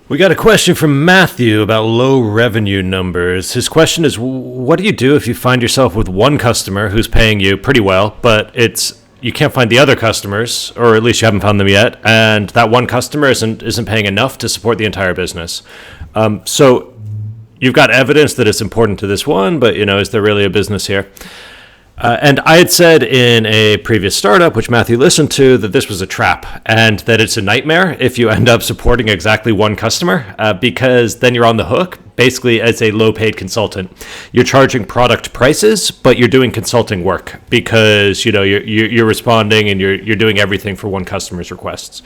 We got a question from Matthew about low revenue numbers. His question is, what do you do if you find yourself with one customer who's paying you pretty well, but you can't find the other customers, or at least you haven't found them yet, and that one customer isn't paying enough to support the entire business? So you've got evidence that it's important to this one, but is there really a business here? And I had said in a previous startup, which Matthew listened to, that this was a trap and that it's a nightmare if you end up supporting exactly one customer, because then you're on the hook, basically as a low-paid consultant. You're charging product prices, but you're doing consulting work because you're responding and you're doing everything for one customer's requests.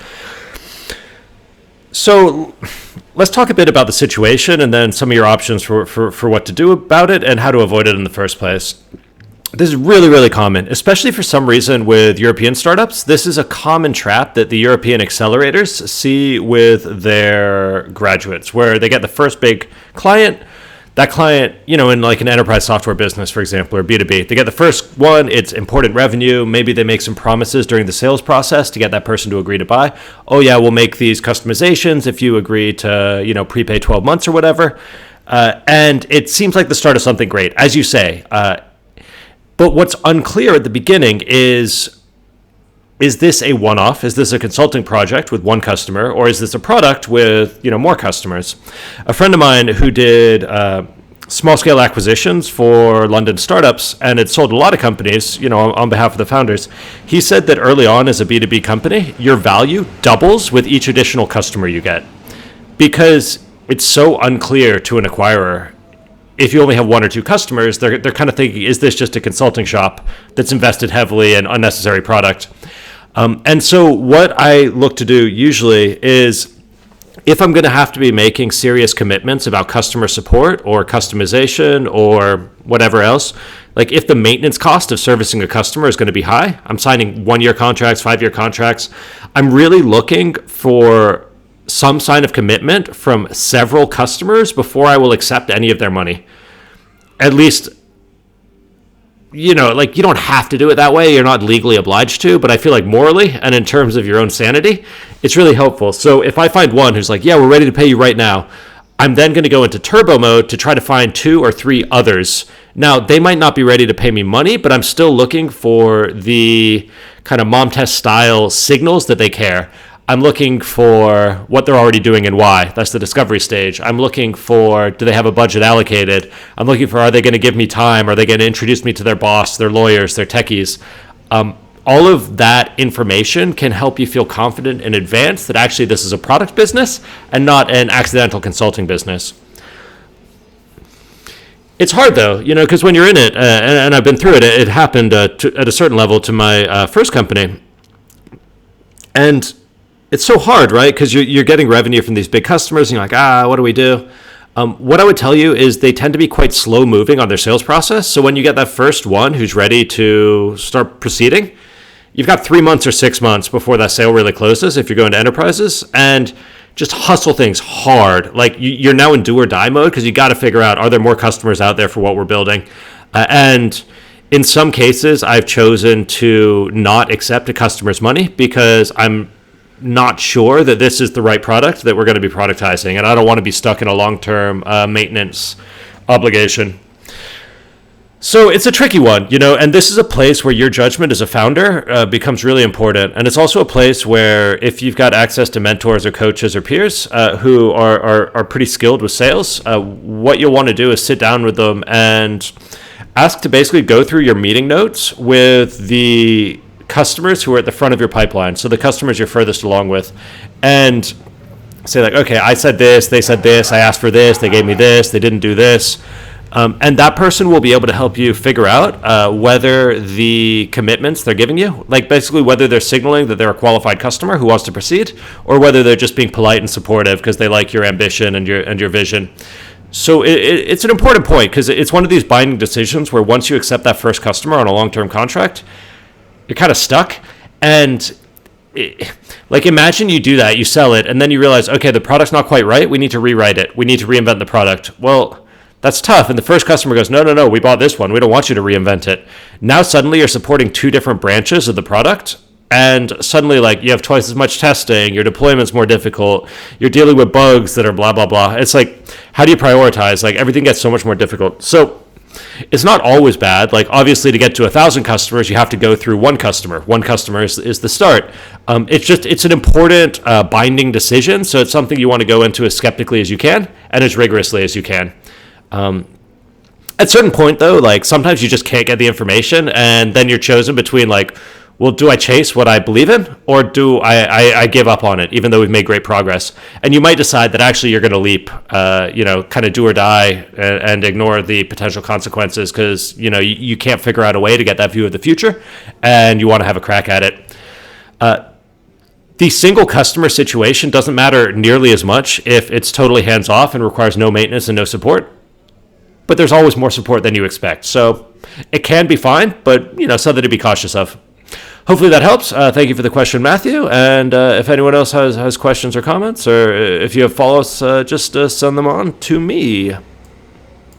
So let's talk a bit about the situation and then some of your options for what to do about it and how to avoid it in the first place. This is really, really common, especially for some reason with European startups. This is a common trap that the European accelerators see with their graduates, where they get the first big client. That client, in like an enterprise software business, for example, or B2B, they get the first one, it's important revenue. Maybe they make some promises during the sales process to get that person to agree to buy. Oh yeah, we'll make these customizations if you agree to, prepay 12 months or whatever. And it seems like the start of something great, as you say. But what's unclear at the beginning is this a one-off? Is this a consulting project with one customer? Or is this a product with, more customers? A friend of mine who did small-scale acquisitions for London startups and had sold a lot of companies, on behalf of the founders, he said that early on as a B2B company, your value doubles with each additional customer you get, because it's so unclear to an acquirer. If you only have one or two customers, they're kind of thinking, is this just a consulting shop that's invested heavily in unnecessary product? And so what I look to do usually is, if I'm going to have to be making serious commitments about customer support or customization or whatever else, like if the maintenance cost of servicing a customer is going to be high, I'm signing 1-year contracts, 5-year contracts, I'm really looking for some sign of commitment from several customers before I will accept any of their money. At least, you don't have to do it that way. You're not legally obliged to, but I feel like morally and in terms of your own sanity, it's really helpful. So if I find one who's like, yeah, we're ready to pay you right now, I'm then going to go into turbo mode to try to find 2 or 3 others. Now, they might not be ready to pay me money, but I'm still looking for the kind of mom test style signals that they care. I'm looking for what they're already doing and why. That's the discovery stage. I'm looking for, do they have a budget allocated? I'm looking for, are they going to give me time? Are they going to introduce me to their boss, their lawyers, their techies? All of that information can help you feel confident in advance that actually this is a product business and not an accidental consulting business. It's hard though, because when you're in it, and I've been through it, it happened at a certain level to my first company. And it's so hard, right? Because you're getting revenue from these big customers, and you're like, what do we do? What I would tell you is they tend to be quite slow moving on their sales process. So when you get that first one who's ready to start proceeding, you've got 3 months or 6 months before that sale really closes if you're going to enterprises, and just hustle things hard. Like you're now in do or die mode because you got to figure out, are there more customers out there for what we're building? And in some cases, I've chosen to not accept a customer's money because I'm not sure that this is the right product that we're going to be productizing, and I don't want to be stuck in a long-term maintenance obligation. So it's a tricky one, and this is a place where your judgment as a founder becomes really important. And it's also a place where if you've got access to mentors or coaches or peers who are pretty skilled with sales, what you'll want to do is sit down with them and ask to basically go through your meeting notes with the customers who are at the front of your pipeline. So the customers you're furthest along with, and say like, okay, I said this, they said this, I asked for this, they gave me this, they didn't do this. And that person will be able to help you figure out whether the commitments they're giving you, like basically whether they're signaling that they're a qualified customer who wants to proceed, or whether they're just being polite and supportive because they like your ambition and your vision. So it's an important point because it's one of these binding decisions where once you accept that first customer on a long-term contract, you're kind of stuck. And imagine you do that, you sell it, and then you realize, okay, the product's not quite right. We need to rewrite it. We need to reinvent the product. Well, that's tough. And the first customer goes, no, we bought this one. We don't want you to reinvent it. Now suddenly you're supporting 2 different branches of the product. and suddenly like you have twice as much testing, your deployment's more difficult, you're dealing with bugs that are blah blah blah. It's like, how do you prioritize? Like everything gets so much more difficult. So it's not always bad. Like obviously to get to 1,000 customers, you have to go through one customer. One customer is the start. It's an important binding decision. So it's something you want to go into as skeptically as you can and as rigorously as you can. At a certain point though, like sometimes you just can't get the information, and then you're chosen between like, well, do I chase what I believe in, or do I give up on it, even though we've made great progress? And you might decide that actually you're going to leap, kind of do or die and ignore the potential consequences because, you can't figure out a way to get that view of the future and you want to have a crack at it. The single customer situation doesn't matter nearly as much if it's totally hands off and requires no maintenance and no support. But there's always more support than you expect. So it can be fine, but, something to be cautious of. Hopefully that helps. Thank you for the question, Matthew. And if anyone else has questions or comments, or if you have follow-ups, just send them on to me.